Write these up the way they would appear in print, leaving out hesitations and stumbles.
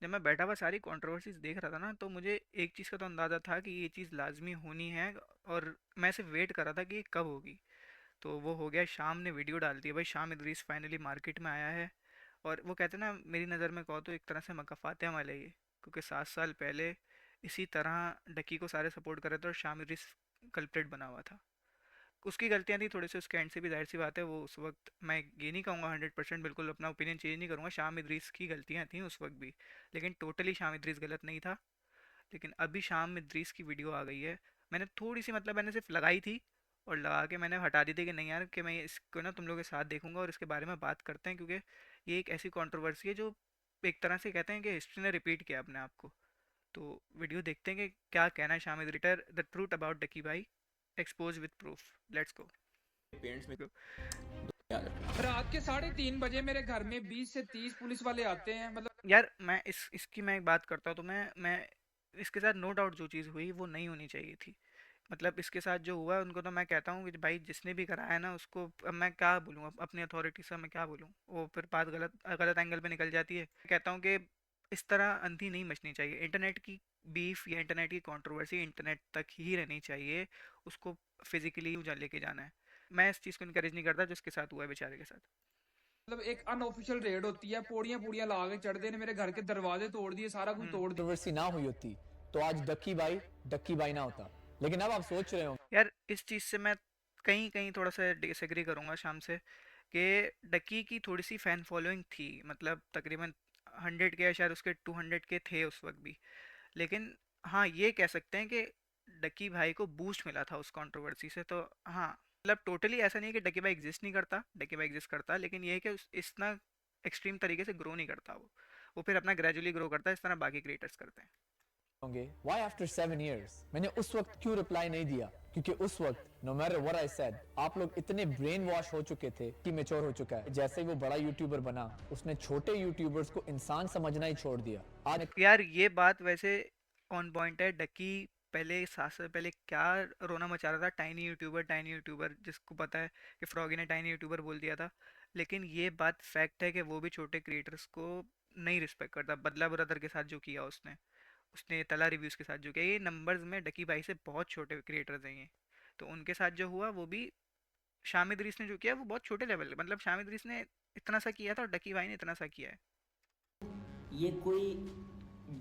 जब मैं बैठा हुआ सारी कंट्रोवर्सीज देख रहा था ना, तो मुझे एक चीज़ का तो अंदाज़ा था कि ये चीज़ लाजमी होनी है, और मैं सिर्फ वेट कर रहा था कि ये कब होगी। तो वो हो गया, शाम ने वीडियो डाल दी है भाई। शाम इदरीस फाइनली मार्केट में आया है। और वो कहते हैं ना, मेरी नज़र में कहो तो एक तरह से मकफ़ाते वाले ये, क्योंकि 7 साल पहले इसी तरह डकी को सारे सपोर्ट कर रहे थे और शाम इदरीस कल्प्रेट बना हुआ था। उसकी गलतियां थी थोड़ी सी उसके एंड से भी, जाहिर सी बात है। वो उस वक्त, मैं ये नहीं कहूँगा 100%, बिल्कुल अपना ओपिनियन चेंज नहीं करूँगा, शाम इदरीस की गलतियां थी उस वक्त भी, लेकिन टोटली शाम इदरीस गलत नहीं था। लेकिन अभी शाम इदरीस की वीडियो आ गई है। मैंने थोड़ी सी, मतलब मैंने सिर्फ लगाई थी और लगा के मैंने हटा दी थी कि नहीं यार, कि मैं इसको ना तुम लोगों के साथ देखूंगा और इसके बारे में बात करते हैं, क्योंकि ये एक ऐसी कंट्रोवर्सी है जो एक तरह से कहते हैं कि हिस्ट्री ने रिपीट किया अपने आप को। तो वीडियो देखते हैं कि क्या कहना है शाम इदरीटर, द ट्रूथ अबाउट डकी भाई, expose with proof. Let's go. Parents में याद रखना। रात के 3:30 बजे मेरे घर में 20 से 30 पुलिस वाले आते हैं। मतलब यार मैं इसकी मैं एक बात करता हूँ, तो मैं इसके साथ नो डाउट जो चीज़ हुई वो नहीं होनी चाहिए थी। मतलब इसके साथ जो हुआ उनको तो मैं कहता हूँ कि भाई जिसने भी कराया ना उसको, अब मैं क्या बोलूँ, अपनी अथॉरिटी से मैं क्या बोलूँ, वो फिर बात गलत गलत एंगल पे निकल जाती है। कहता हूँ कि इस तरह अंधी नहीं मचनी चाहिए। इंटरनेट की बीफ या इंटरनेट की कंट्रोवर्सी इंटरनेट तक ही रहनी चाहिए, उसको फिजिकली लेके जाना है। मैं इस चीज़ को इनकरेज नहीं करता जो इसके साथ हुआ है बेचारे के साथ। एक अनऑफिशियल रेड होती है, पौड़ियां पौड़ियां ला के चढ़ देने, मेरे घर के दरवाजे तोड़ दिए, सारा कुछ तोड़ दिया। कंट्रोवर्सी ना हुई होती तो आज डक्की भाई ना होता। लेकिन अब आप सोच रहे हो यार इस चीज़ से मैं कहीं कहीं थोड़ा सा डिसएग्री करूंगा शाम से, कि डकी की थोड़ी सी फ़ैन फॉलोइंग थी, मतलब तकरीबन 100 के, या शायद उसके 200 के थे उस वक्त भी। लेकिन हाँ, ये कह सकते हैं कि डकी भाई को बूस्ट मिला था उस कंट्रोवर्सी से। तो हाँ, मतलब टोटली ऐसा नहीं है कि डकी भाई एग्जिस्ट नहीं करता, डकी भाई एग्जिस्ट करता, लेकिन ये है कि इतना एक्सट्रीम तरीके से ग्रो नहीं करता वो फिर अपना ग्रेजुअली ग्रो करता है, इस तरह बाकी क्रिएटर्स करते हैं। होंगे व्हाई आफ्टर 7 years मैंने उस वक्त क्यों रिप्लाई नहीं दिया, क्योंकि उस वक्त no matter what I said आप लोग इतने ब्रेन वॉश हो चुके थे कि मेच्योर हो चुका है। जैसे ही वो बड़ा यूट्यूबर बना उसने छोटे यूट्यूबर्स को इंसान समझना ही छोड़ दिया। आज यार ये बात वैसे ऑन पॉइंट है। डकी पहले 7 साल पहले क्या रोना मचा रहा था, टाइनी यूट्यूबर टाइनी यूट्यूबर, जिसको पता है कि फ्रॉगी ने टाइनी यूट्यूबर बोल दिया था। लेकिन ये बात फैक्ट है कि वो भी छोटे क्रिएटर्स को नहीं रिस्पेक्ट करता। बदला ब्रदर के साथ जो किया उसने, उसने तला रिव्यूज़ के साथ जो किया, ये नंबर्स में डकी भाई से बहुत छोटे क्रिएटर्स हैं ये। तो उनके साथ जो हुआ वो भी, शामिद रीस ने जो किया वो बहुत छोटे लेवल, मतलब शामिद रीस ने इतना सा किया था और डकी भाई ने इतना सा किया है। ये कोई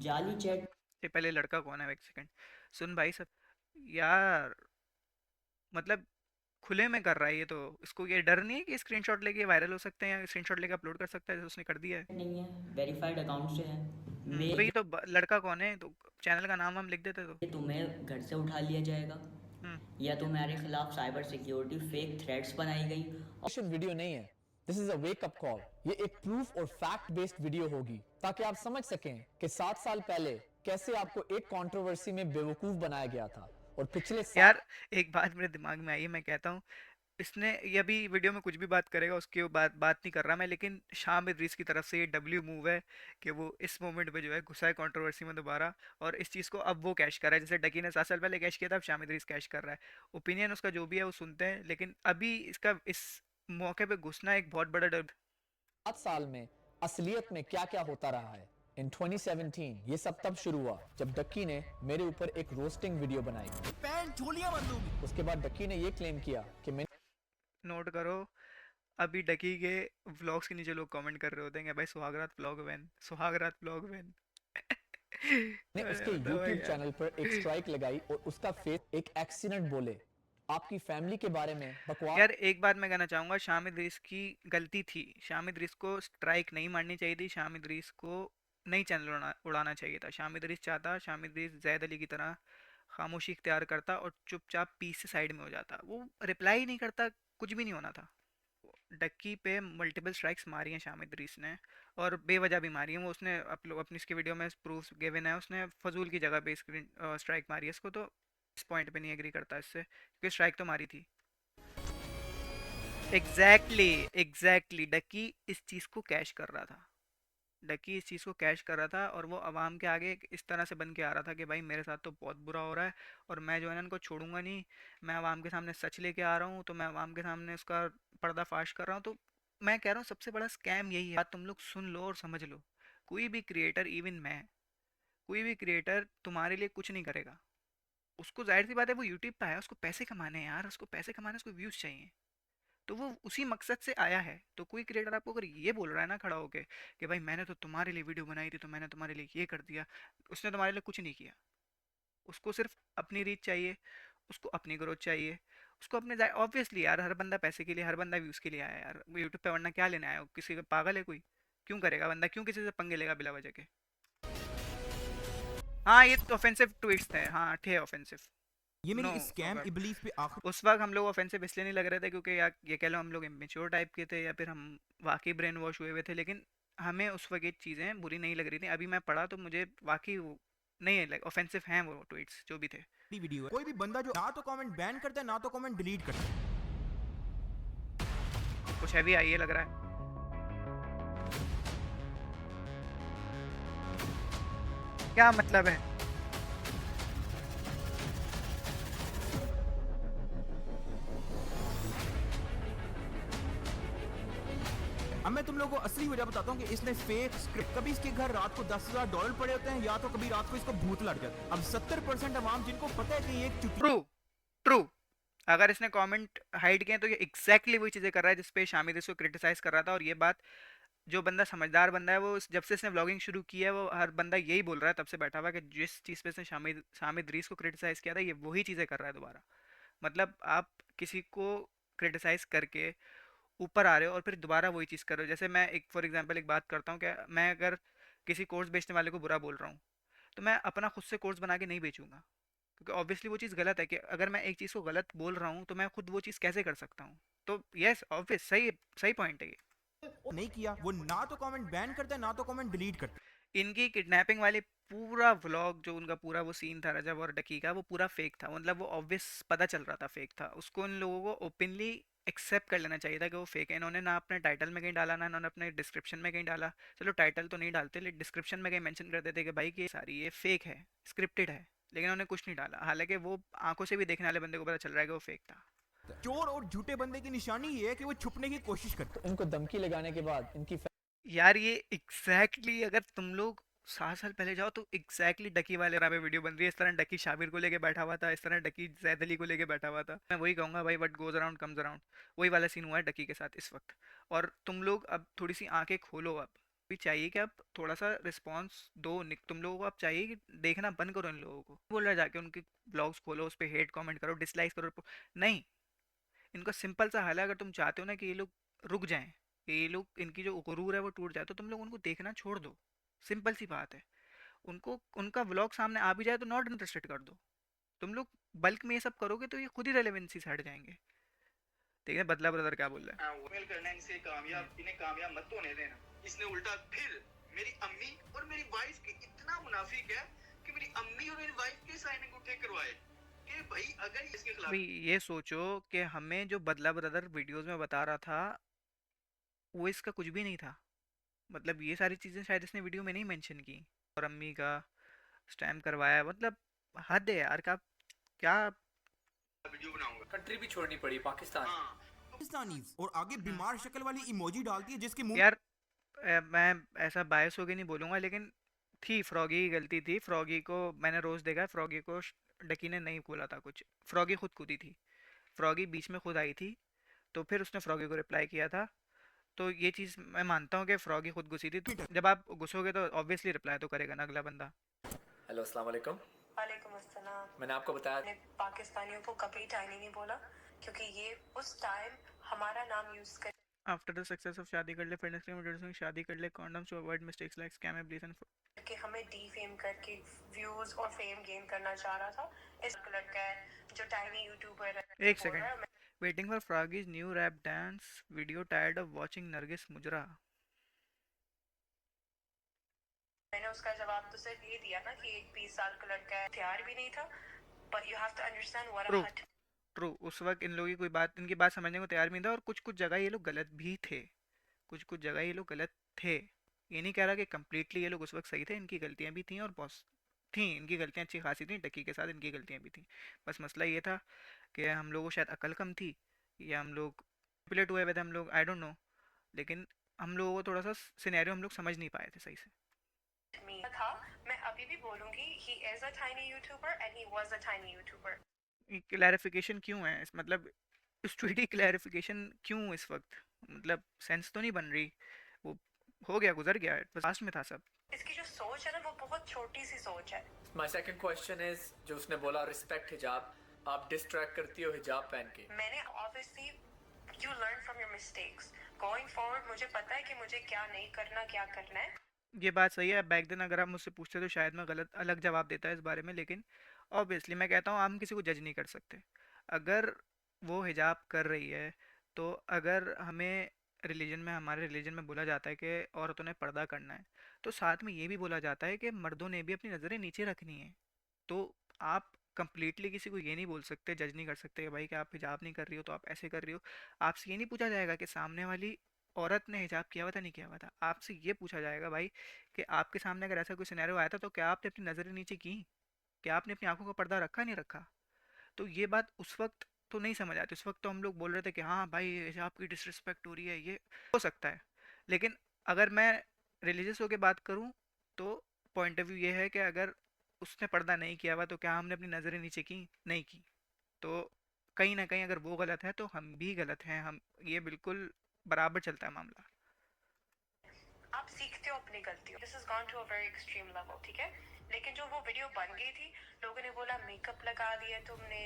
जाली चैट ये पहले लड़का कौन है, एक सेकंड सुन भाई सब। यार मतलब खुले में कर रहा है ये, तो इसको ये डर नहीं है कि स्क्रीनशॉट लेके वायरल हो सकते हैं या स्क्रीनशॉट लेके अपलोड कर सकता है, जैसे उसने कर दिया है। नहीं है, वेरीफाइड अकाउंट से है। तो ये तो लड़का कौन है, तो चैनल का नाम हम लिख देते तो। तुम्हें घर से उठा लिया जाएगा हम्म। या तुम्हारे खिलाफ साइबर सिक्योरिटी फेक थ्रेट्स बनाई गई। वीडियो नहीं है, this is a wake up call. ये एक प्रूफ और फैक्ट बेस्ड वीडियो होगी ताकि आप समझ सकें कि 7 साल पहले कैसे आपको एक कंट्रोवर्सी में बेवकूफ बनाया गया था और पिछले यार एक बात मेरे दिमाग में आई है, मैं कहता हूँ इसने, ये अभी वीडियो में कुछ भी बात करेगा उसकी बात नहीं कर रहा मैं, लेकिन शाम इदरीस की तरफ से ये डब्ल्यू मूव है कि वो इस मोमेंट पे जो है घुसा है कंट्रोवर्सी में दोबारा, और इस चीज़ को अब वो कैश कर रहा है। जैसे डकी ने 7 साल पहले कैश किया था, अब शाम इदरीस कैश कर रहा है। ओपिनियन उसका जो भी है वो सुनते हैं, लेकिन अभी इसका इस मौके पे घुसना एक बहुत बड़ा 7 साल में असलियत में क्या क्या होता रहा है। इन 2017 ये सब तब शुरू हुआ जब डक्की ने मेरे ऊपर एक रोस्टिंग वीडियो बनाई। उसके बाद डक्की ने ये क्लेम किया कि मैंने नोट करो। अभी डकी के व्लॉग्स के नीचे लोग कमेंट कर रहे होते हैं कि भाई सुहागरात व्लॉग वैन, सुहागरात व्लॉग वैन। उसके मतलब भाई YouTube यार। चैनल पर एक स्ट्राइक लगाई और उसका फेस एक एक्सीडेंट बोले आपकी फैमिली के बारे में बकवास। यार एक बात मैं कहना चाहूँगा, शामिद रिस की गलती थी। शामिद रिस को स्ट्राइक नहीं मारनी चाहिए थी, शामिद रिस को नई चैनल उड़ाना चाहिए था। शामिद रिस चाहता, शामिद रिस जैद अली की तरह खामोशी इख्तियार करता और चुपचाप पीस से साइड में हो जाता, वो रिप्लाई नहीं करता, कुछ भी नहीं होना था। डक्की पे मल्टीपल स्ट्राइक्स मारी हैं शामिद रीस ने, और बेवजह भी मारी हैं। वो उसने अपनी इसके वीडियो में प्रूफ गिवन है, उसने फजूल की जगह पे स्क्रीन स्ट्राइक मारी है इसको, तो इस पॉइंट पे नहीं एग्री करता इससे, क्योंकि स्ट्राइक तो मारी थी। एग्जैक्टली एग्जैक्टली, डक्की इस चीज़ को कैश कर रहा था। डकी इस चीज़ को कैश कर रहा था, और वो अवाम के आगे इस तरह से बन के आ रहा था कि भाई मेरे साथ तो बहुत बुरा हो रहा है, और मैं जो है ना इनको छोड़ूंगा नहीं। मैं अवाम के सामने सच लेके आ रहा हूँ, तो मैं अवाम के सामने उसका पर्दाफाश कर रहा हूँ। तो मैं कह रहा हूँ सबसे बड़ा स्कैम यही है, बात तुम लोग सुन लो और समझ लो। कोई भी क्रिएटर, इवन मैं, कोई भी क्रिएटर तुम्हारे लिए कुछ नहीं करेगा। उसको जाहिर सी बात है, वो यूट्यूब पे आया, उसको पैसे कमाने हैं यार, उसको पैसे कमाने, उसको व्यूज चाहिए, तो वो उसी मकसद से आया है। तो कोई क्रिएटर आपको अगर ये बोल रहा है ना खड़ा होके कि भाई मैंने तो तुम्हारे लिए वीडियो बनाई थी, तो मैंने तुम्हारे लिए ये कर दिया, उसने तुम्हारे लिए कुछ नहीं किया। उसको सिर्फ अपनी रीच चाहिए, उसको अपनी ग्रोथ चाहिए, उसको अपने, ऑब्वियसली यार हर बंदा पैसे के लिए, हर बंदा व्यूज़ के लिए आया है यार यूट्यूब पे, वरना क्या लेने आया हो? किसी का पागल है कोई? क्यों करेगा बंदा, क्यों किसी से पंगे लेगा बिला वजह के? हाँ ये तो ऑफेंसिव ट्वीट्स थे, हाँ थे ऑफेंसिव। ये नो मेरी नो इस स्कैम गॉड, इबलीस पे आखिरी उस वक्त हम लोग ऑफेंसिव इसलिए नहीं लग रहे थे क्योंकि या ये कह लो हम लोग इमेच्योर टाइप के थे, या फिर हम वाकई ब्रेन वॉश हुए हुए थे, लेकिन हमें उस वक्त ये चीज़ें बुरी नहीं लग रही थी। अभी मैं पढ़ा तो मुझे वाकई नहीं है, ऑफेंसिव हैं वो ट्वीट्स जो भी थे। वीडियो है। कोई भी बंदा जो ना तो कमेंट बैन करता है ना तो कमेंट डिलीट करता है। कुछ हैवी आई है लग रहा है। क्या मतलब है? अब मैं तुम लोगों को असली वजह बताता हूँ कि इसने फेक स्क्रिप्ट, कभी इसके घर रात को $10,000 पड़े होते हैं या तो कभी रात को इसको भूत लग जाता है। अब 70% अवाम जिनको पता है कि ये एक चुटकी ट्रू, ट्रू। अगर इसने कमेंट हाइड किए तो ये एग्जैक्टली वही चीज़ें कर रहा है जिस पे शामिद इसको क्रिटिसाइज कर रहा था। और ये बात जो बंदा समझदार बंदा है, वो जब से इसने व्लॉगिंग शुरू की है, वो हर बंदा यही बोल रहा है तब से बैठा हुआ कि जिस चीज़ पे इसने शामिद शामिद रीस को क्रिटिसाइज किया था, ये वही चीज़ें कर रहा है दोबारा। मतलब आप किसी को क्रिटिसाइज करके ऊपर आ रहे हो और फिर दोबारा वही चीज़ कर रहे हो। जैसे मैं एक फॉर एग्जांपल एक बात करता हूँ कि मैं अगर किसी कोर्स बेचने वाले को बुरा बोल रहा हूँ, तो मैं अपना खुद से कोर्स बना के नहीं बेचूंगा, क्योंकि ऑब्वियसली वो चीज़ गलत है। कि अगर मैं एक चीज़ को गलत बोल रहा हूँ तो मैं खुद वो चीज़ कैसे कर सकता हूँ? तो यस ऑब्वियस, सही सही पॉइंट है ये। नहीं किया, वो ना तो कमेंट बैन करता है ना तो कमेंट डिलीट करता है। इनकी किडनैपिंग वाली पूरा व्लॉग जो उनका पूरा वो सीन था रजब और डकी का, वो पूरा फेक था। मतलब वो ऑब्वियस पता चल रहा था फेक था। उसको इन लोगों को ओपनली एक्सेप्ट कर लेना चाहिए था कि वो फेक है। इन्होंने ना अपने टाइटल में कहीं डाला, ना इन्होंने अपने डिस्क्रिप्शन में कहीं डाला। चलो टाइटल तो नहीं डालते, लेकिन डिस्क्रिप्शन में कहीं मेंशन कर देते कि भाई कि ये सारी ये फेक है, स्क्रिप्टेड है, लेकिन उन्होंने कुछ नहीं डाला। हालांकि वो आंखों से भी देखने वाले बंदे को पता चल रहा है कि वो फेक था। चोर और झूठे बंदे की निशानी ये है कि वो छुपने की कोशिश करता तो इनको धमकी लगाने के बाद इनकी यार ये एग्जैक्टली अगर तुम लोग 7 साल पहले जाओ तो एग्जैक्टली डकी वाले पे वीडियो बन रही है। इस तरह डकी शाबिर को लेके बैठा हुआ था, इस तरह डकी जैद अली को लेके बैठा हुआ था। मैं वही कहूंगा भाई, what goes around comes around. वही वाला सीन हुआ है डकी के साथ इस वक्त। और तुम लोग अब थोड़ी सी आंखें खोलो। अब भी चाहिए कि अब थोड़ा सा रिस्पॉन्स दो। तुम लोगों को अब चाहिए कि देखना बंद करो इन लोगों को। बोल रहा है जाके उनके ब्लॉग्स खोलो, उस पर हेट कमेंट करो, डिसलाइक करो। नहीं, इनका सिंपल सा हाल है। अगर तुम चाहते हो ना कि ये लोग रुक जाएं, कि ये लोग इनकी जो गुरूर है वो टूट जाए, तो तुम लोग उनको देखना छोड़ दो। सिंपल सी बात है। उनको उनका व्लॉग सामने आ भी जाए तो नॉट इंटरेस्टेड कर दो। तुम लोग बल्क में ये सब करोगे तो ये खुद ही रेलेवेंसी से हट जाएंगे। देखिए बदला ब्रदर क्या बोल रहा है। हाँ, वो मेल करना इनसे कामयाब, इन्हें कामयाब मत होने देना। इसने उल्टा फिर मेरी अम्मी और मेरी वाइफ की इतना मुनाफिक है कि मेरी अम्मी और मेरी वाइफ के साइन अंगूठे करवाए कि भाई अगर इसके खिलाफ। अभी ये सोचो कि हमें जो बदला ब्रदर वीडियोस में बता रहा था वो इसका कुछ भी नहीं था। मतलब ये सारी चीज़ें शायद इसने वीडियो में नहीं मेंशन की। और अम्मी का स्टैम्प करवाया, मतलब हद है यार। का क्या वीडियो बनाऊंगा। कंट्री भी छोड़नी पड़ी पाकिस्तान। हाँ, पाकिस्तानीज और आगे बीमार शक्ल वाली इमोजी डालती है जिसके मुंह यार मैं ऐसा बायस होके नहीं बोलूँगा, लेकिन थी फ्रॉगी की गलती थी। फ्रॉगी को मैंने रोज़ देखा है, फ्रॉगी को डकी ने नहीं बोला था कुछ। फ्रॉगी खुद कूदी थी, फ्रॉगी बीच में खुद आई थी, तो फिर उसने फ्रॉगी को रिप्लाई किया था। तो ये चीज़ मैं मानता हूँ कि फ्रॉगी खुद घुसी थी। तो जब आप घुसोगे तो ऑब्वियसली रिप्लाई तो करेगा ना अगला बंदा। हेलो अस्सलाम वालेकुम। वालेकुम अस्सलाम। मैंने आपको बताया मैंने पाकिस्तानियों को कभी टाइनी नहीं बोला क्योंकि ये उस टाइम हमारा नाम यूज कर आफ्टर द सक्सेस ऑफ शादी कर ले, फिटनेस क्रीम शादी कर ले, condoms to avoid mistakes like scam abuse and. के हमें डीफेम करके व्यूज और फेम गेन करना चाह रहा था। इस लड़का है जो टाइनी यूट्यूबर है। एक second, waiting for Froggy's new rap dance video, tired of watching Nargis mujra. मैंने उसका जवाब तो सिर्फ ये दिया ना कि एक 20 साल का लड़का है, तैयार भी नहीं था। But you have to understand what true, I had. True. उस वक्त इन लोगों की कोई बात, इनकी बात समझने को तैयार नहीं था। और कुछ कुछ जगह ये लोग गलत भी थे, कुछ कुछ जगह ये लोग गलत थे। ये नहीं कह रहा कि कम्प्लीटली ये लोग उस वक्त सही थे। इनकी गलतियां भी थी और बॉस थी, इनकी गलतियां अच्छी खासी थी। टकी के साथ इनकी गलतियां भी थी। बस मसला ये था कि हम लोगों को शायद अकल कम थी, या हम लोग मैनिपुलेट हुए थे हम लोग, आई डोंट नो। लेकिन हम लोगों को थोड़ा सा सिनेरियो हम लोग समझ नहीं पाए थे सही से। me था, मैं अभी भी बोलूंगी he is a tiny YouTuber and he was a tiny YouTuber. Clarification क्यों है मतलब स्टूडी क्लैरिफिकेशन क्यों इस वक्त, मतलब सेंस तो नहीं बन रही। वो हो गया, गुजर गया, पास्ट में था सब। इसकी जो सोच है ना वो बहुत छोटी सी सोच है। My second question is जो उसने बोला रिस्पेक्ट हिजाब, आप डिस्ट्रैक्ट करती हो हिजाब पहन के। मैंने obviously you learn from your mistakes going forward, मुझे पता है कि मुझे क्या नहीं करना, क्या करना है। ये बात सही है। बैक देन अगर आप मुझसे पूछते तो शायद मैं गलत अलग जवाब देता है इस बारे में, लेकिन ऑब्वियसली मैं कहता हूँ हम किसी को जज नहीं कर सकते। अगर वो हिजाब कर रही है तो अगर हमें रिलीजन में, हमारे रिलीजन में बोला जाता है कि औरतों ने पर्दा करना है, तो साथ में ये भी बोला जाता है कि मर्दों ने भी अपनी नज़रें नीचे रखनी है। तो आप कंप्लीटली किसी को ये नहीं बोल सकते, जज नहीं कर सकते कि भाई कि आप हिजाब नहीं कर रही हो तो आप ऐसे कर रही हो। आपसे ये नहीं पूछा जाएगा कि सामने वाली औरत ने हिजाब किया हुआ था नहीं किया हुआ था। आपसे ये पूछा जाएगा भाई कि आपके सामने अगर ऐसा कोई सिनेरियो आया था तो क्या आपने अपनी नज़रें नीचे की, क्या आपने अपनी आंखों का पर्दा रखा नहीं रखा। तो ये बात उस वक्त तो नहीं समझ आती। उस वक्त तो हम लोग बोल रहे थे कि हाँ भाई हिजाब की डिसरिस्पेक्ट हो रही है, ये हो सकता है। लेकिन अगर मैं रिलीजियस होकर बात करूँ तो पॉइंट ऑफ व्यू ये है कि अगर उसने पर्दा नहीं किया हुआ तो क्या हमने अपनी नज़रें नीचे की, नहीं की। तो कहीं ना कहीं अगर वो गलत है तो हम भी गलत हैं। हम ये बिल्कुल बराबर चलता है मामला। आप सीखते हो अपनी गलतियों। This is gone to a very extreme level, ठीक है। लेकिन जो वो वीडियो बन गई थी, लोगों ने बोला मेकअप लगा दिया तुमने,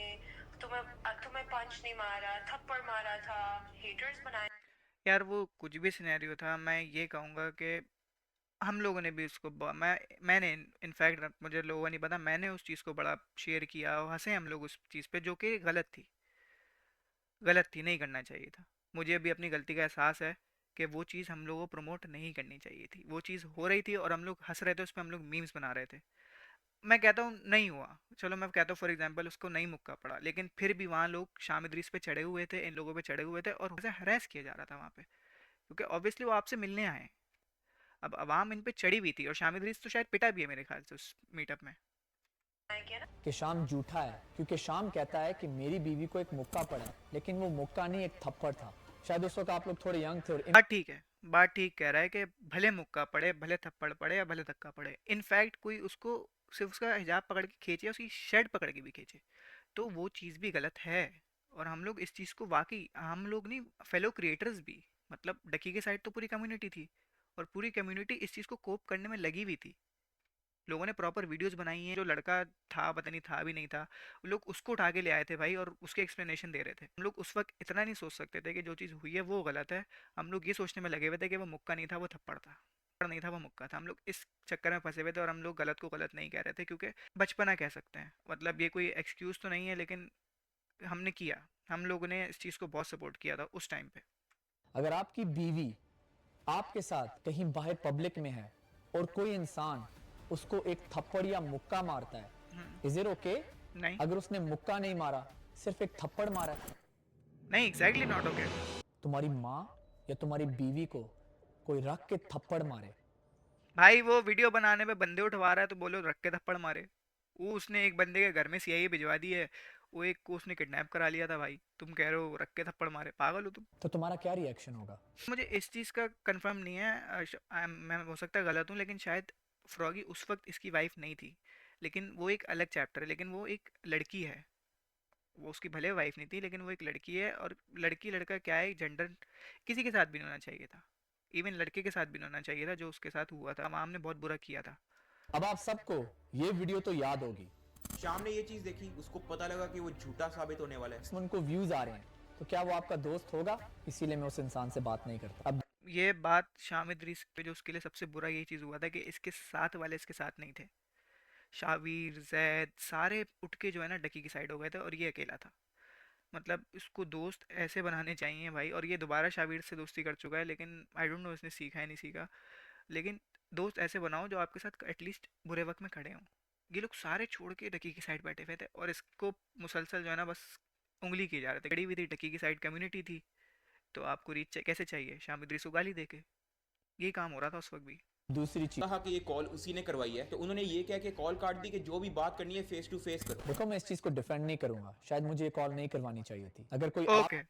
तुम्हें पंच नहीं मारा, थप्पड़ मारा था, हेटर्स बनाए। यार वो कुछ भी सिनेरियो था, मैं ये कहूँगा कि हम लोगों ने भी उसको मैंने इनफैक्ट, मुझे लोगों नहीं पता, मैंने उस चीज़ को बड़ा शेयर किया और हंसे हम लोग उस चीज़ पे, जो कि गलत थी। गलत थी, नहीं करना चाहिए था। मुझे अभी अपनी गलती का एहसास है कि वो चीज़ हम लोगों को प्रमोट नहीं करनी चाहिए थी। वो चीज़ हो रही थी और हम लोग हंस रहे थे उस पर, हम लोग मीम्स बना रहे थे। मैं कहता हूँ नहीं हुआ, चलो मैं कहता हूँ फॉर एग्जांपल उसको नहीं मुक्का पड़ा, लेकिन फिर भी वहाँ लोग शाम इदरीस पे चढ़े हुए थे, इन लोगों पे चढ़े हुए थे और उसे हरास किया जा रहा था वहाँ पे, क्योंकि ऑब्वियसली वो आपसे मिलने आए हैं। अब अवाम इन पे चढ़ी हुई थी और शाम इदरीस तो शायद पिटा भी है मेरे ख्याल से उस मीटअप में। किया ना। कि शाम झूठा है क्योंकि शाम कहता है कि मेरी बीवी को एक मुक्का पड़ा है, लेकिन वो मुक्का नहीं एक थप्पड़ था। शायद उस वक्त आप लोग थोड़े यंग थे और बात ठीक है, बात ठीक कह रहा है कि भले मुक्का पड़े, भले थप्पड़ पड़े या भले धक्का पड़े, इनफैक्ट कोई उसको सिर्फ उसका हिजाब पकड़ के खींचे या उसकी शर्ट पकड़ के भी खींचे तो वो चीज़ भी गलत है। और हम लोग इस चीज़ को वाकई, हम लोग नहीं, फेलो क्रिएटर्स भी, मतलब डकी के साइड तो पूरी कम्युनिटी थी और पूरी कम्युनिटी इस चीज़ को कोप करने में लगी हुई थी। लोगों ने प्रॉपर वीडियोस बनाई हैं। जो लड़का था, पता नहीं था भी नहीं था, लोग उसको उठा के ले आए थे भाई और उसके एक्सप्लेनेशन दे रहे थे। हम लोग उस वक्त इतना नहीं सोच सकते थे कि जो चीज़ हुई है वो गलत है। हम लोग ये सोचने में लगे हुए थे कि वो मुक्का नहीं था, वो थप्पड़ था, थप्पड़ नहीं था वो मुक्का था। हम लोग इस चक्कर में फंसे हुए थे और हम लोग गलत को गलत नहीं कह रहे थे, क्योंकि बचपना कह सकते हैं। मतलब ये कोई एक्सक्यूज़ तो नहीं है, लेकिन हमने किया, हम लोगों ने इस चीज़ को बहुत सपोर्ट किया था उस टाइम पे। अगर आपकी बीवी आपके साथ कहीं बाहर पब्लिक में है और कोई इंसान उसको एक थप्पड़ या मुक्का मारता है, इज इट ओके? नहीं, अगर उसने मुक्का नहीं मारा, सिर्फ एक थप्पड़ मारा है, नहीं, एग्जैक्टली नॉट ओके। तुम्हारी माँ या तुम्हारी बीवी को कोई रख के थप्पड़ मारे, भाई वो वीडियो बनाने में बंदे उठवा रहा है तो बोलो रख के थप्पड़ मारे। वो उसने एक बंदे के घर में सीआईए भिजवा दी है, वो एक को उसने किडनैप करा लिया था भाई, तुम कह रहे हो रख के थप्पड़ मारे, पागल हो तुम। तो तुम्हारा क्या रिएक्शन होगा? मुझे इस चीज़ का कंफर्म नहीं है, मैं हो सकता है गलत हूँ, लेकिन शायद फ्रॉगी उस वक्त इसकी वाइफ नहीं थी, लेकिन वो एक अलग चैप्टर है। लेकिन वो एक लड़की है, वो उसकी भले वाइफ नहीं थी लेकिन वो एक लड़की है। और लड़की लड़का क्या है, जेंडर किसी के साथ भी नहीं होना चाहिए था, इवन लड़के के साथ भी नहीं होना चाहिए था जो उसके साथ हुआ था। अवाम ने बहुत बुरा किया था। अब आप सबको ये वीडियो तो याद होगी, शाम ने ये चीज देखी, उसको पता लगा कि वो झूठा साबित होने वाला है। उनको व्यूज आ रहे हैं, तो क्या वो आपका दोस्त होगा? इसीलिए मैं उस इंसान से बात नहीं करता। अब ये बात शाम इदरीस पे, जो उसके लिए सबसे बुरा यही चीज़ हुआ था कि इसके साथ वाले इसके साथ नहीं थे। शावीर, जैद, सारे उठ के जो है ना डकी की साइड हो गए थे और ये अकेला था। मतलब इसको दोस्त ऐसे बनाने चाहिए भाई। और ये दोबारा शावीर से दोस्ती कर चुका है, लेकिन आई डोंट नो इसने सीखा है नहीं सीखा। लेकिन दोस्त ऐसे बनाओ जो आपके साथ एटलीस्ट बुरे वक्त में खड़े हों। ये लोग सारे छोड़ के डकी की साइड बैठे हुए थे और इसको मुसलसल जो है ना बस उंगली की जा रहे थे। खड़ी हुई थी डकी की साइड, कम्युनिटी थी, तो आपको रीच कैसे चाहिए? शाम इदरीस को गाली देके यही काम हो रहा था उस वक्त भी। दूसरी चीज, कहा कि ये कॉल उसी ने करवाई है, तो उन्होंने ये कह के कॉल काट दी कि जो भी बात करनी है फेस टू फेस करो। देखो मैं इस चीज को डिफेंड नहीं करूंगा, शायद मुझे ये कॉल नहीं करवानी चाहिए थी। अगर कोई ओके,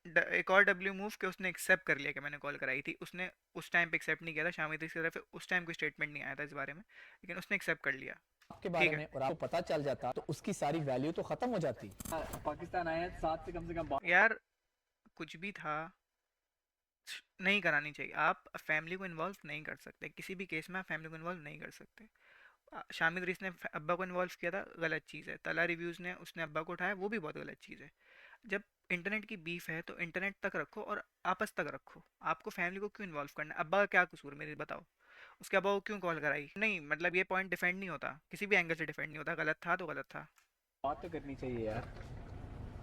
एक और डब्ल्यू मूव के उसने एक्सेप्ट कर लिया कि मैंने कॉल कराई थी। उसने उस टाइम पे एक्सेप्ट नहीं किया था, शामिद की तरफ से उस टाइम कोई स्टेटमेंट नहीं आया था इस बारे में, लेकिन उसने एक्सेप्ट कर लिया। आपके ठीक बारे है में और आपको पता चल जाता तो उसकी सारी वैल्यू तो खत्म हो जाती। पाकिस्तान आए हैं, साथ से कम यार, कुछ भी था, नहीं करानी चाहिए। आप फैमिली को इन्वॉल्व नहीं कर सकते किसी भी केस में, आप फैमिली को इन्वॉल्व नहीं कर सकते। शामिद रईस ने अब्बा को इन्वॉल्व किया था, गलत चीज़ है। तला रिव्यूज़ ने उसने अब्बा को उठाया, वो भी बहुत गलत चीज़ है। जब इंटरनेट की बीफ है तो इंटरनेट तक रखो और आपस तक रखो। आपको फैमिली को क्यों इन्वॉल्व करना है? अब्बा का क्या कसूर, मेरे बताओ। उसके अब्बा को क्यों कॉल कराई? नहीं मतलब ये पॉइंट डिफेंड नहीं होता, किसी भी एंगल से डिफेंड नहीं होता। गलत था तो गलत था। बात तो करनी चाहिए यार।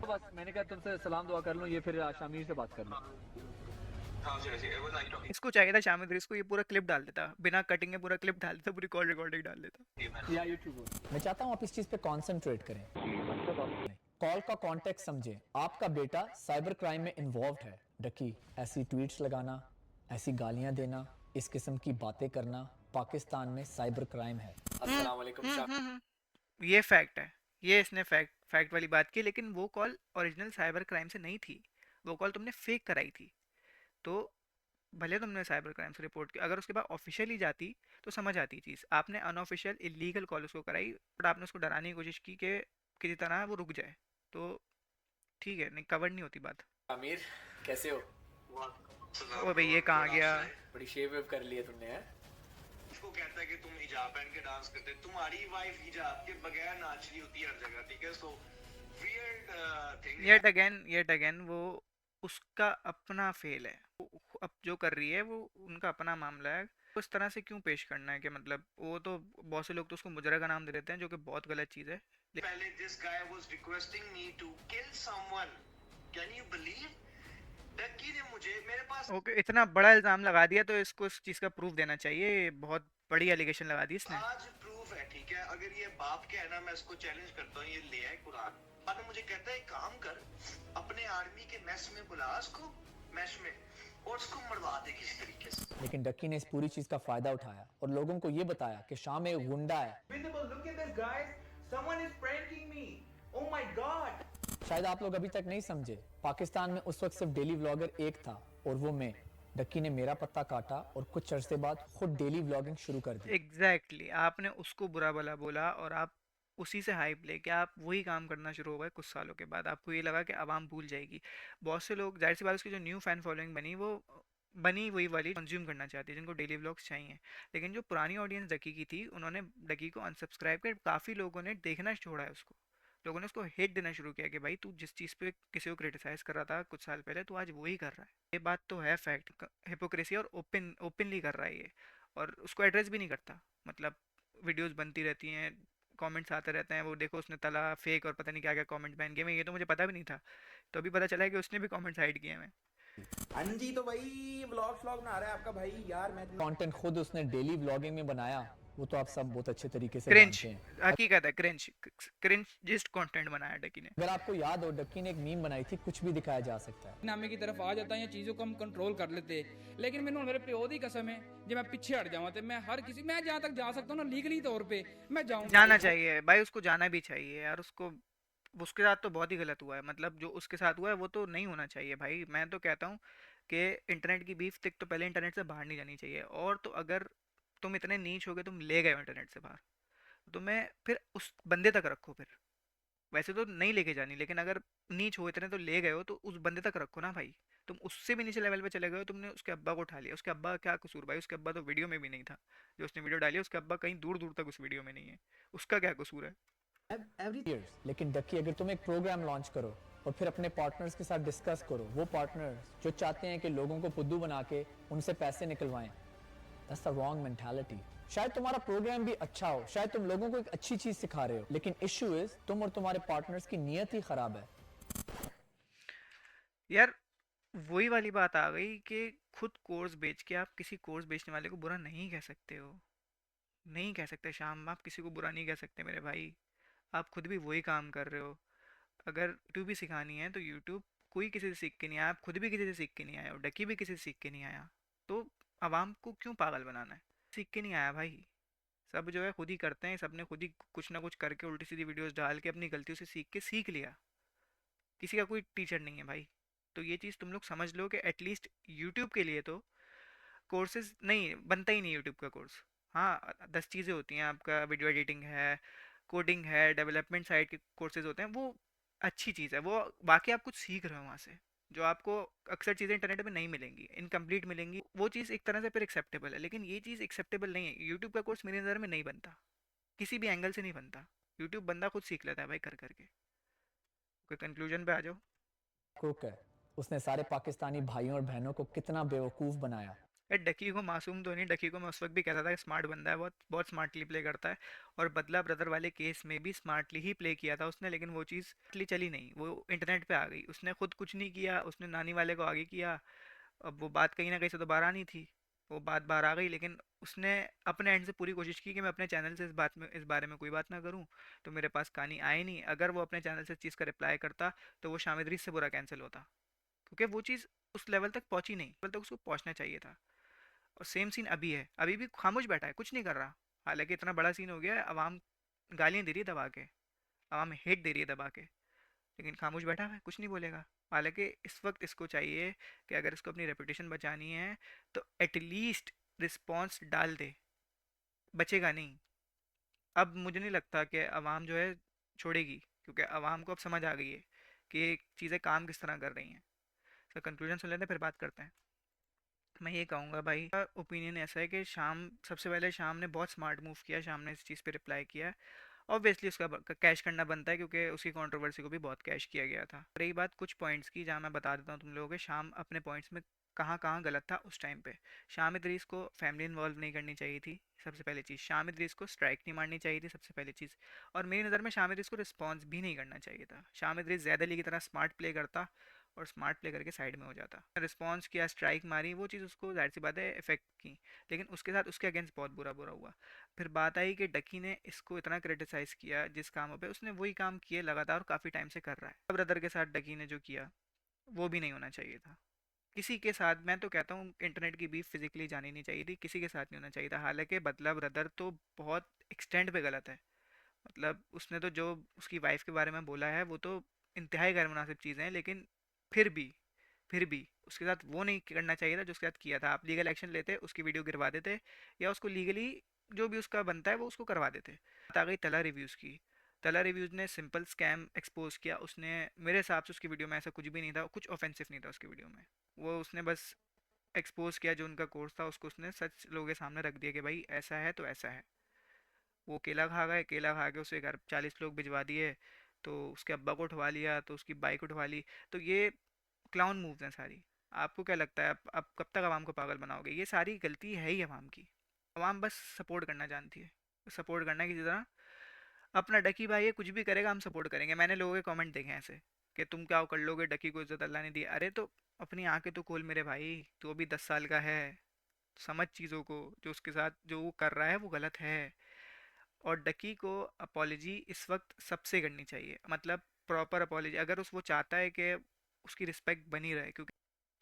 तो बस मैंने कहा तुमसे सलाम दुआ कर लूँ, ये फिर शामिर से बात कर लूँ। इसको चाहिए था शामिद रईस को ये पूरा क्लिप डाल देता, बिना कटिंग के पूरा क्लिप डाल देता, पूरी कॉल रिकॉर्डिंग डाल देता। या यूट्यूब मैं चाहता हूँ आप इस चीज पे कॉन्सेंट्रेट करें। कॉल का कॉन्टेक्स्ट समझें। आपका बेटा साइबर क्राइम में इन्वॉल्व है। डकी, ऐसी ट्वीट्स लगाना, ऐसी गालियां देना, इस किस्म की बातें करना पाकिस्तान में साइबर क्राइम है। अस्सलाम वालेकुम। ये फैक्ट है, ये इसने फैक्ट वाली बात की, लेकिन वो कॉल ओरिजिनल साइबर क्राइम से नहीं थी। वो कॉल तुमने फेक कराई थी। तो भले तुमने साइबर क्राइम से रिपोर्ट की, अगर उसके बाद ऑफिशियली जाती तो समझ आती चीज़। आपने अनऑफिशियल इलीगल कॉल उसको कराई, बट आपने उसको डराने की कोशिश की कि किसी तरह वो रुक जाए। तो ठीक है, नहीं कवर नहीं होती बात। आमिर कैसे हो? ओ भाई ये कहाँ गया? बड़ी शेव वेव कर ली है तुमने, है? उसको कहता है कि तुम हिजाब पहन के डांस करते, तुम्हारी वाइफ हिजाब के बगैर नाच रही होती है हर जगह, ठीक है? So weird thing. Yet again वो उसका अपना फेल है। वो अब जो कर रही है वो उनका अपना मामला है। तो इस तरह से क्यों पेश करना है कि मतलब वो तो बहुत से लोग तो उसको मुजरा का नाम दे देते हैं, जो कि बहुत गलत चीज़ है। पहले this guy was requesting me to kill someone, can you believe? Ducky ने मुझे मेरे पास ओके, इतना बड़ा इल्ज़ाम लगा दिया तो इसको इस चीज़ का प्रूफ देना चाहिए। बहुत बड़ी एलिगेशन लगा दी इसने। आज प्रूफ है, ठीक है? अगर ये बाप के है ना, मैं इसको चैलेंज करता हूँ, ये ले आए कुरान। बाद मुझे कहता है काम कर, अपने आर्मी के मैस में बुला उसको, मैश में, और उसको मरवा दे किसी तरीके से। लेकिन डक्की ने इस पूरी चीज का फायदा उठाया और लोगों को ये बताया कि शाम में एक गुंडा है। शायद आप लोग अभी तक नहीं समझे, पाकिस्तान में उस वक्त सिर्फ डेली व्लॉगर एक था और वो मैं। डक्की ने मेरा पत्ता काटा और कुछ अरसे बाद खुद डेली व्लॉगिंग शुरू कर दी। एग्जैक्टली आपने उसको बुरा भला बोला और आप उसी से हाइप लेके आप वही काम करना शुरू हो गए। कुछ सालों के बाद आपको ये लगा कि आवाम भूल जाएगी। बहुत से लोग, जाहिर सी बात, उसकी जो न्यू फैन फॉलोइंग बनी वो बनी वही वाली कंज्यूम करना चाहती है, जिनको डेली व्लॉग्स चाहिए। लेकिन जो पुरानी ऑडियंस डकी की थी, उन्होंने डकी को अनसब्सक्राइब कर, काफ़ी लोगों ने देखना छोड़ा है उसको। लोगों ने उसको हेट देना शुरू किया कि भाई तू जिस चीज़ पे किसी को क्रिटिसाइज कर रहा था कुछ साल पहले, तू आज वही कर रहा है। ये बात तो है फैक्ट, हिपोक्रेसी, और ओपनली कर रहा है ये। और उसको एड्रेस भी नहीं करता। मतलब वीडियोस बनती रहती हैं, कमेंट्स आते रहते हैं, वो देखो उसने तला फेक और पता नहीं क्या क्या कमेंट बैन किए। मैं ये तो मुझे पता भी नहीं था, तो अभी पता चला है कि उसने भी कमेंट्स हाइड किए हैं। हाँ जी, तो भाई व्लॉग बना रहा है आपका भाई यार। मैं कंटेंट खुद उसने डेली व्लॉगिंग में बनाया, वो तो आप सब बहुत अच्छे तरीके से क्रिंज, जानते हैं। हकीकत है, क्रिंज जिस्ट कंटेंट बनाया डकी ने। अगर आपको याद हो, डक्की ने एक मीम बनाई थी, कुछ भी दिखाया जा सकता है। नामे की तरफ आ जाता है, या चीज़ों को हम कंट्रोल कर लेते। लेकिन मैंने मेरे प्यो दी कसम है, जब मैं पीछे हट जाऊँ तो मैं हर किसी, मैं जहाँ तक जा सकता हूँ ना लीगली तौर पे मैं जाऊँ। जाना चाहिए भाई, उसको जाना भी चाहिए यार। उसके साथ तो बहुत ही गलत हुआ है। मतलब जो उसके साथ हुआ है वो तो नहीं होना चाहिए भाई। मैं तो कहता हूँ कि इंटरनेट की बीफ तक तो पहले इंटरनेट से बाहर नहीं जानी चाहिए। और तो अगर तुम इतने नीच हो गए, तुम ले गए हो इंटरनेट से बाहर, तो मैं फिर उस बंदे तक रखो। फिर वैसे तो नहीं लेके जानी, लेकिन अगर नीच हो इतने तो ले गए हो तो उस बंदे तक रखो ना भाई। तुम उससे भी नीचे लेवल पे चले गए हो, तुमने उसके अब्बा को उठा लिया। उसके अब्बा का क्या कसूर भाई? उसके अब्बा तो वीडियो में भी नहीं था। जो उसने वीडियो डाली है, उसके अब्बा कहीं दूर दूर तक उस वीडियो में नहीं है। उसका क्या कसूर है? लेकिन डक्की, अगर तुम एक प्रोग्राम लॉन्च करो और फिर अपने पार्टनर्स के साथ डिस्कस करो, वो पार्टनर्स जो चाहते हैं कि लोगों को फुद्दू बना के उनसे पैसे निकलवाएं, दैट्स द रॉन्ग मेंटालिटी। शायद तुम्हारा प्रोग्राम भी अच्छा हो, शायद तुम लोगों को एक अच्छी चीज सिखा रहे हो, लेकिन इशू इज तुम और तुम्हारे पार्टनर्स की नीयत ही खराब है। यार वही वाली बात आ गई कि खुद कोर्स बेच के आप किसी कोर्स बेचने वाले को बुरा नहीं कह सकते हो। नहीं कह सकते शाम, आप किसी को बुरा नहीं कह सकते मेरे भाई। आप खुद भी वही काम कर रहे हो। अगर यूट्यूब भी सिखानी है तो यूट्यूब कोई किसी से सीख के नहीं आया, आप खुद भी किसी से सीख के नहीं आए हो, डकी भी किसी से सीख के नहीं आया। तो आवाम को क्यों पागल बनाना है? सीख के नहीं आया भाई। सब जो है खुद ही करते हैं, सब ने खुद ही कुछ ना कुछ करके उल्टी सीधी वीडियोस डाल के अपनी गलतियों से सीख के सीख लिया। किसी का कोई टीचर नहीं है भाई। तो ये चीज़ तुम लोग समझ लो कि एटलीस्ट यूट्यूब के लिए तो कोर्सेज नहीं बनता ही नहीं यूट्यूब का कोर्स। हाँ, 10 चीज़ें होती हैं, आपका वीडियो एडिटिंग है, कोडिंग है, डेवलपमेंट साइड के कोर्सेज होते हैं, वो अच्छी चीज़ है, वो बाकी आप कुछ सीख रहे हो वहाँ से, जो आपको अक्सर चीज़ें इंटरनेट में नहीं मिलेंगी, इनकम्प्लीट मिलेंगी, वो चीज़ एक तरह से फिर एक्सेप्टेबल है। लेकिन ये चीज़ एक्सेप्टेबल नहीं है, यूट्यूब का कोर्स मेरी नज़र में नहीं बनता, किसी भी एंगल से नहीं बनता। यूट्यूब बंदा खुद सीख लेता है भाई कर करके। कोई कंक्लूजन पे आ जाओ। क्रूक है, उसने सारे पाकिस्तानी भाइयों और बहनों को कितना बेवकूफ़ बनाया। डकी को मासूम तो नहीं, डकी को मैं उस वक्त भी कहता था कि स्मार्ट बंदा है, बहुत बहुत स्मार्टली प्ले करता है, और बदला ब्रदर वाले केस में भी स्मार्टली ही प्ले किया था उसने, लेकिन वो चीज़ चली नहीं, वो इंटरनेट पे आ गई, उसने खुद कुछ नहीं किया, उसने नानी वाले को आगे किया। अब वो बात कहीं ना कहीं से तो बाहर आनी थी, वो बात बाहर आ गई, लेकिन उसने अपने एंड से पूरी कोशिश की कि मैं अपने चैनल से इस बारे में कोई बात ना करूं, तो मेरे पास कहानी आए नहीं। अगर वो अपने चैनल से इस चीज़ का रिप्लाई करता तो वो शामिद रीस से बुरा कैंसिल होता, क्योंकि वो चीज़ उस लेवल तक पहुंची नहीं, लेवल तक उसको पहुंचना चाहिए था। और सेम सीन अभी है, अभी भी खामोश बैठा है, कुछ नहीं कर रहा, हालांकि इतना बड़ा सीन हो गया है, अवाम गालियाँ दे रही है दबा के, अवाम हेट दे रही है दबा के, लेकिन खामोश बैठा है, कुछ नहीं बोलेगा। हालांकि इस वक्त इसको चाहिए कि अगर इसको अपनी रेपुटेशन बचानी है तो एटलीस्ट रिस्पॉन्स डाल दे, बचेगा नहीं। अब मुझे नहीं लगता कि अवाम जो है छोड़ेगी, क्योंकि अवाम को अब समझ आ गई है कि चीज़ें काम किस तरह कर रही हैं। तो कंक्लूजन सुन लेते हैं, फिर बात करते हैं। मैं ये कहूँगा भाई, ओपिनियन ऐसा है कि शाम, सबसे पहले शाम ने बहुत स्मार्ट मूव किया, शाम ने इस चीज़ पे रिप्लाई किया। ऑब्वियसली उसका कैश करना बनता है, क्योंकि उसकी कंट्रोवर्सी को भी बहुत कैश किया गया था। रही बात कुछ पॉइंट्स की, जहाँ मैं बता देता हूँ तुम लोगों के, शाम अपने पॉइंट्स में कहाँ कहाँ गलत था उस टाइम पे। शाम इदरीस को फैमिली इन्वॉल्व नहीं करनी चाहिए थी, सबसे पहली चीज़। शाम इदरीस को स्ट्राइक नहीं मारनी चाहिए थी, सबसे पहली चीज़। और मेरी नज़र में शाम इदरीस को रिस्पॉन्स भी नहीं करना चाहिए था। शाम इदरीस ज़्यादा ली की तरह स्मार्ट प्ले करता और स्मार्ट प्ले करके साइड में हो जाता। रिस्पॉन्स किया, स्ट्राइक मारी, वो चीज़ उसको जाहिर सी बात है इफेक्ट की, लेकिन उसके साथ उसके अगेंस्ट बहुत बुरा बुरा हुआ। फिर बात आई कि डकी ने इसको इतना क्रिटिसाइज़ किया, जिस कामों पे उसने वही काम किए लगातार और काफ़ी टाइम से कर रहा है। ब्रदर के साथ डकी ने जो किया वो भी नहीं होना चाहिए था किसी के साथ। मैं तो कहता हूँ इंटरनेट की बीफ फिजिकली जानी नहीं चाहिए थी, किसी के साथ नहीं होना चाहिए था। हालांकि बदला ब्रदर तो बहुत एक्सटेंड पे गलत है, मतलब उसने तो जो उसकी वाइफ के बारे में बोला है वो तो इंतहाई गैर मुनासिब चीज़ें हैं, लेकिन फिर भी फिर भी उसके साथ वो नहीं करना चाहिए था जो उसके साथ किया था। आप लीगल एक्शन लेते, उसकी वीडियो गिरवा देते, या उसको लीगली जो भी उसका बनता है वो उसको करवा देते। बात आ गई तला रिव्यूज़ की। तला रिव्यूज़ ने सिंपल स्कैम एक्सपोज किया। उसने, मेरे हिसाब से उसकी वीडियो में ऐसा कुछ भी नहीं था, कुछ ऑफेंसिव नहीं था उसकी वीडियो में। वो उसने बस एक्सपोज किया जो उनका कोर्स था, उसको उसने सच लोगों के सामने रख दिया कि भाई ऐसा है तो ऐसा है। वो केला खा गए, केला खा के उसे घर 40 लोग भिजवा दिए, तो उसके अब्बा को उठवा लिया, तो उसकी बाइक उठवा ली। तो ये क्लाउन मूव्स हैं सारी। आपको क्या लगता है आप कब तक आवाम को पागल बनाओगे? ये सारी गलती है ही आवाम की। आवाम बस सपोर्ट करना जानती है, सपोर्ट करना किसी तरह। अपना डकी भाई है, कुछ भी करेगा हम सपोर्ट करेंगे। मैंने लोगों के कमेंट देखे हैं ऐसे कि तुम क्या कर लोगे, डकी को इज्जत अल्लाह ने दी। अरे तो अपनी आंखें तो खोल मेरे भाई, तू अभी 10 साल का है, समझ चीज़ों को। जो उसके साथ जो वो कर रहा है वो गलत है। और डकी को अपॉलोजी इस वक्त सबसे करनी चाहिए, मतलब प्रॉपर अपॉलोजी, अगर वो चाहता है कि उसकी रिस्पेक्ट बनी रहे। क्योंकि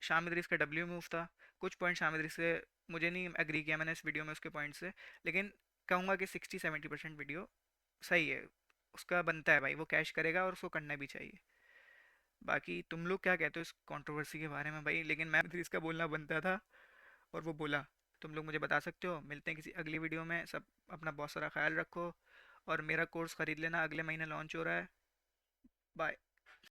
शामिद रिस का डब्ल्यू मूव था, कुछ पॉइंट शामिद रिस से मुझे नहीं एग्री किया मैंने इस वीडियो में उसके पॉइंट से, लेकिन कहूँगा कि 60-70% वीडियो सही है, उसका बनता है भाई, वो कैश करेगा और उसको करना भी चाहिए। बाकी तुम लोग क्या कहते हो इस कंट्रोवर्सी के बारे में भाई? लेकिन मैं इसका बोलना बनता था और वो बोला। तुम लोग मुझे बता सकते हो। मिलते हैं किसी अगली वीडियो में। सब अपना बहुत सारा ख्याल रखो, और मेरा कोर्स ख़रीद लेना, अगले महीने लॉन्च हो रहा है। बाय।